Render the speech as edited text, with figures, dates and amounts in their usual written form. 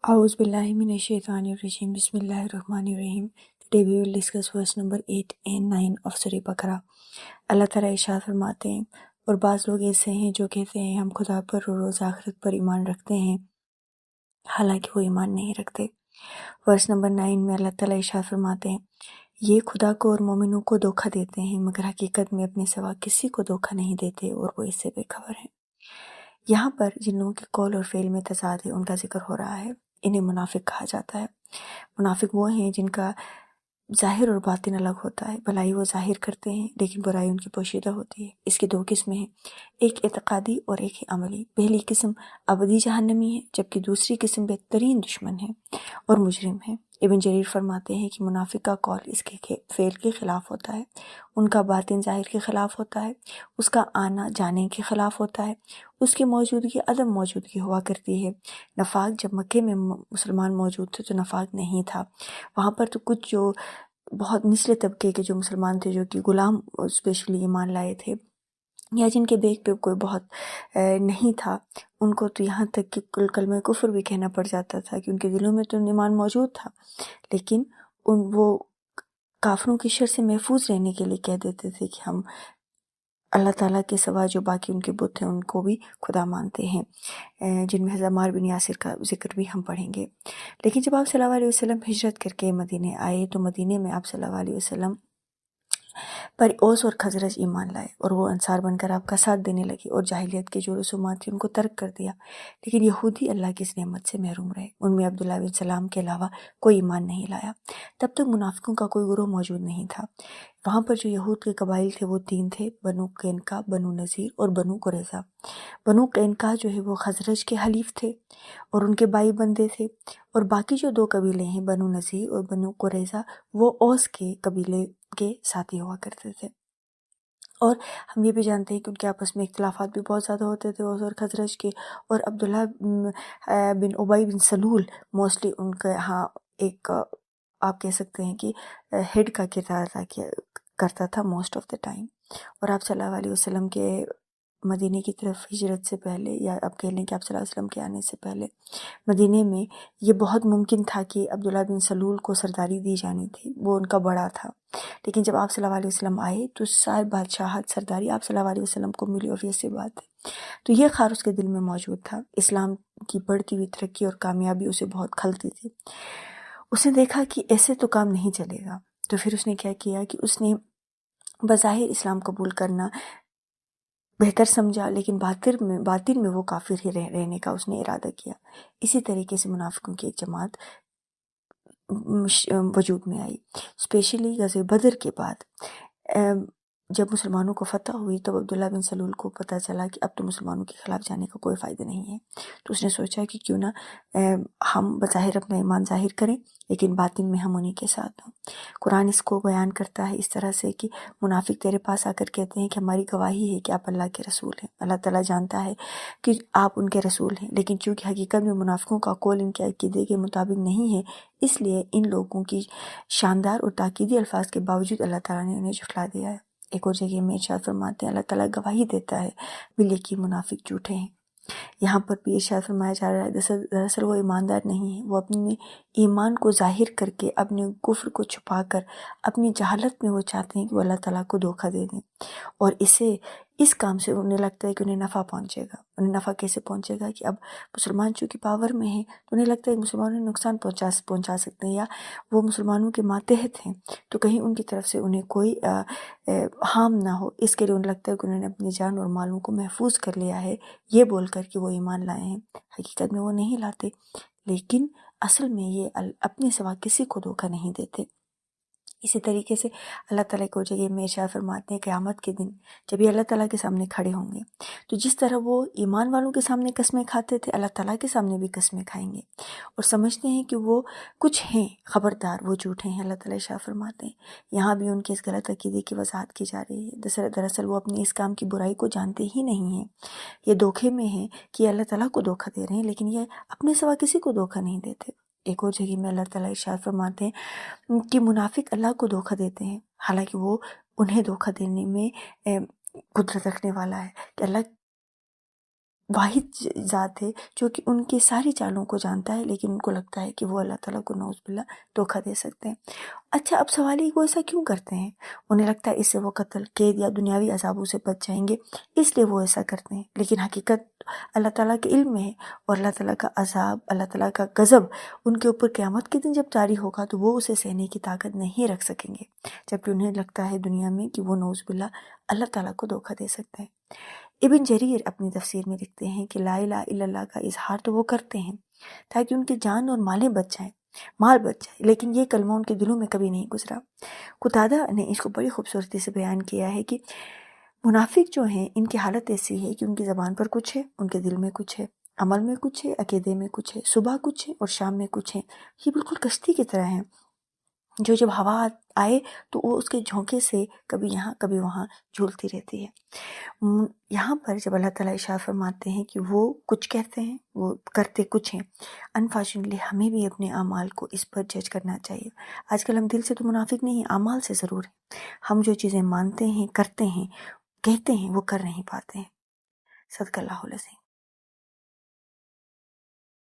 A'udhu billahi minash shaitanir rajim. Bismillahir rahmanir rahim. Today we will discuss verse number 8 and 9 of Surah Baqarah. अल्लाह ताला इरशाद फरमाते हैं, और बाज़ लोग ऐसे हैं जो कहते हैं हम खुदा पर और रोज़ आखिरत पर ईमान रखते हैं, हालांकि वो ईमान नहीं रखते। वर्स नंबर 9 में अल्लाह ताला इरशाद फरमाते हैं, ये खुदा को और मोमिनों को धोखा देते हैं मगर हकीकत में अपने सिवा किसी को धोखा नहीं देते और वो इससे बेखबर हैं। यहाँ पर जिन लोगों के कौल और फेल में तजाद है उनका जिक्र हो रहा है। इन्हें मुनाफिक कहा जाता है। मुनाफिक वो हैं जिनका ज़ाहिर और बातिन अलग होता है। भलाई वो ज़ाहिर करते हैं लेकिन बुराई उनकी पोशीदा होती है। इसकी दो किस्में हैं, एक एतक़ादी और एक है अमली। पहली किस्म अबदी जहन्नमी है जबकि दूसरी किस्म बेहतरीन दुश्मन है और मुजरिम है। इब्न जरीर फरमाते हैं कि मुनाफिक का कौल इसके फेल के ख़िलाफ़ होता है, उनका बातिन ज़ाहिर के ख़िलाफ़ होता है, उसका आना जाने के ख़िलाफ़ होता है, उसकी मौजूदगी अदम मौजूदगी हुआ करती है। नफाक जब मक्के में मुसलमान मौजूद थे तो नफाक नहीं था। वहाँ पर तो कुछ जो बहुत निचले तबके के जो मुसलमान थे जो कि ग़ुलाम स्पेशली ईमान लाए थे या जिनके बेग पे कोई बहुत नहीं था, उनको तो यहाँ तक कि कलमे कुफ्र भी कहना पड़ जाता था कि उनके दिलों में तो ईमान मौजूद था, लेकिन वो काफिरों की शर से महफूज रहने के लिए कह देते थे कि हम अल्लाह ताला के सिवा जो बाकी उनके बुत हैं उनको भी खुदा मानते हैं, जिनमें अम्मार बिन यासिर का जिक्र भी हम पढ़ेंगे। लेकिन जब आप सल्लल्लाहु अलैहि वसल्लम हिजरत करके मदीने आए तो मदीने में आप सल्लल्लाहु अलैहि वसल्लम पर औस और खजरज ईमान लाए और वो अंसार बनकर आपका साथ देने लगे और जाहिलियत के जो रसूमात थी उनको तर्क कर दिया। लेकिन यहूदी अल्लाह की इस नेमत से महरूम रहे। उनमें अब्दुल्लाह बिन सलाम के अलावा कोई ईमान नहीं लाया। तब तक मुनाफिकों का कोई गुरोह मौजूद नहीं था। वहाँ पर जो यहूद के कबाइल थे वो 3 थे, बनु कैनका, बनु नज़ीर और बनु कुरैज़ा। बनु कैनका जो है वो खजरज के हलीफ थे और उनके भाई बंदे थे, और बाकी जो 2 कबीले हैं बनु नज़ीर और बनु कुरैज़ा वो औस के कबीले के साथी हुआ करते थे। और हम ये भी जानते हैं कि उनके आपस में इख्तिलाफात भी बहुत ज़्यादा होते थे औस और खजरज के। और अब्दुल्लाह बिन उबई बिन सलूल मोस्टली उनके यहाँ एक आप कह सकते हैं कि हेड का किरदार अदा करता था मोस्ट ऑफ द टाइम। और आप सल्लल्लाहु अलैहि वसल्लम के मदीने की तरफ हिजरत से पहले, या आप कह लें कि आप सल्लल्लाहु अलैहि वसल्लम के आने से पहले, मदीने में ये बहुत मुमकिन था कि अब्दुल्लाह बिन सलूल को सरदारी दी जानी थी, वो उनका बड़ा था। लेकिन जब आप सल्लल्लाहु अलैहि वसल्लम आए तो सारी बादशाहत सरदारी आप सल्लल्लाहु अलैहि वसल्लम को मिली, ऑब्वियस सी बात है। तो ये ख़्याल उसके दिल में मौजूद था। इस्लाम की बढ़ती हुई तरक्की और कामयाबी उसे बहुत खलती थी। उसने देखा कि ऐसे तो काम नहीं चलेगा, तो फिर उसने क्या किया कि उसने बज़ाहिर इस्लाम कबूल करना बेहतर समझा, लेकिन बातिन में वो काफिर ही रहने का उसने इरादा किया। इसी तरीके से मुनाफिकों की एक जमात वजूद में आई, स्पेशली ग़ज़वे बदर के बाद। जब मुसलमानों को फतह हुई तब अब्दुल्लाह बिन सलूल को पता चला कि अब तो मुसलमानों के खिलाफ जाने का कोई फ़ायदा नहीं है। तो उसने सोचा कि क्यों ना हम बज़ाहिर अपना ईमान ज़ाहिर करें लेकिन बातिन में हम उन्हीं के साथ हों। कुरान इसको बयान करता है इस तरह से कि मुनाफिक तेरे पास आकर कहते हैं कि हमारी गवाही है कि आप अल्लाह के रसूल हैं। अल्लाह ताला जानता है कि आप उनके रसूल हैं, लेकिन चूँकि हकीकत में मुनाफिकों का कौल इनके अक़ीदे के मुताबिक नहीं है, इसलिए इन लोगों की शानदार और ताकीदी अल्फाज के बावजूद अल्लाह ताला ने उन्हें झुठला दिया है। एक और जगह में इरशाद फरमाते हैं, अल्लाह ताला गवाही देता है बिल्कुल मुनाफिक झूठे हैं। यहाँ पर भी इरशाद फरमाया जा रहा है दरअसल वो ईमानदार नहीं है, वो अपने ईमान को जाहिर करके अपने कुफ्र को छुपाकर अपनी जहालत में वो चाहते हैं कि वो अल्लाह ताला को धोखा दे दें, और इस काम से उन्हें लगता है कि उन्हें नफ़ा पहुँचेगा। उन्हें नफ़ा कैसे पहुँचेगा कि अब मुसलमान चूँकि पावर में हैं तो उन्हें लगता है कि मुसलमानों ने नुकसान पहुँचा सकते हैं, या वो मुसलमानों के मातहत हैं तो कहीं उनकी तरफ से उन्हें कोई हार्म ना हो। इसके लिए उन्हें लगता है कि उन्होंने अपनी जान और मालों को महफूज कर लिया है, ये बोल कर कि वो ईमान लाए हैं। हकीकत में वो नहीं लाते, लेकिन असल में ये अपने सिवा किसी को धोखा नहीं देते। इसी तरीके से अल्लाह ताला को जगह में इरशाद फरमाते हैं क़यामत के दिन जब ये अल्लाह ताला के सामने खड़े होंगे तो जिस तरह वो ईमान वालों के सामने कस्में खाते थे, अल्लाह ताला के सामने भी कस्में खाएंगे और समझते हैं कि वो कुछ हैं, खबरदार वो झूठे हैं। अल्लाह ताला इरशाद फरमाते हैं, यहाँ भी उनके इस गलत अकीदे की वजाहत की जा रही है। दरअसल वो अपने इस काम की बुराई को जानते ही नहीं हैं। ये धोखे में हैं कि अल्लाह ताला को धोखा दे रहे हैं, लेकिन ये अपने सिवा किसी को धोखा नहीं देते। एक और जगह में अल्लाह ताला इरशाद फरमाते हैं कि मुनाफिक अल्लाह को धोखा देते हैं, हालांकि वो उन्हें धोखा देने में कुदरत रखने वाला है कि अल्लाह واحد ذات ہے جو کہ ان کی ساری چالوں کو جانتا ہے، لیکن ان کو لگتا ہے کہ وہ اللہ تعالیٰ کو نعوذ باللہ دھوکہ دے سکتے ہیں۔ اچھا، اب سوال ہے کہ وہ ایسا کیوں کرتے ہیں؟ انہیں لگتا ہے اس سے وہ قتل، قید یا دنیاوی عذابوں سے بچ جائیں گے، اس لیے وہ ایسا کرتے ہیں۔ لیکن حقیقت اللہ تعالیٰ کے علم میں ہے، اور اللہ تعالیٰ کا عذاب، اللہ تعالیٰ کا غضب ان کے اوپر قیامت کے دن جب جاری ہوگا تو وہ اسے سہنے کی طاقت نہیں رکھ سکیں گے، جبکہ انہیں لگتا ہے دنیا میں کہ وہ نعوذ باللہ اللہ تعالیٰ کو دھوکہ دے سکتے ہیں۔ ابن جریر اپنی تفسیر میں لکھتے ہیں کہ لا الہ الا اللہ کا اظہار تو وہ کرتے ہیں تاکہ ان کی جان اور مال بچ جائے، لیکن یہ کلمہ ان کے دلوں میں کبھی نہیں گزرا۔ قتادہ نے اس کو بڑی خوبصورتی سے بیان کیا ہے کہ منافق جو ہیں ان کی حالت ایسی ہے کہ ان کی زبان پر کچھ ہے، ان کے دل میں کچھ ہے، عمل میں کچھ ہے، عقیدے میں کچھ ہے، صبح کچھ ہے اور شام میں کچھ ہے۔ یہ بالکل کشتی کی طرح ہیں جو جب ہوا آئے تو وہ اس کے جھونکے سے کبھی یہاں کبھی وہاں جھولتی رہتی ہے۔ یہاں پر جب اللہ تعالیٰ ارشاد فرماتے ہیں کہ وہ کچھ کہتے ہیں، وہ کرتے کچھ ہیں، انفارچونیٹلی ہمیں بھی اپنے اعمال کو اس پر جج کرنا چاہیے۔ آج کل ہم دل سے تو منافق نہیں ہیں، اعمال سے ضرور ہیں۔ ہم جو چیزیں مانتے ہیں، کرتے ہیں، کہتے ہیں، وہ کر نہیں پاتے ہیں۔ صدق اللہ العظیم۔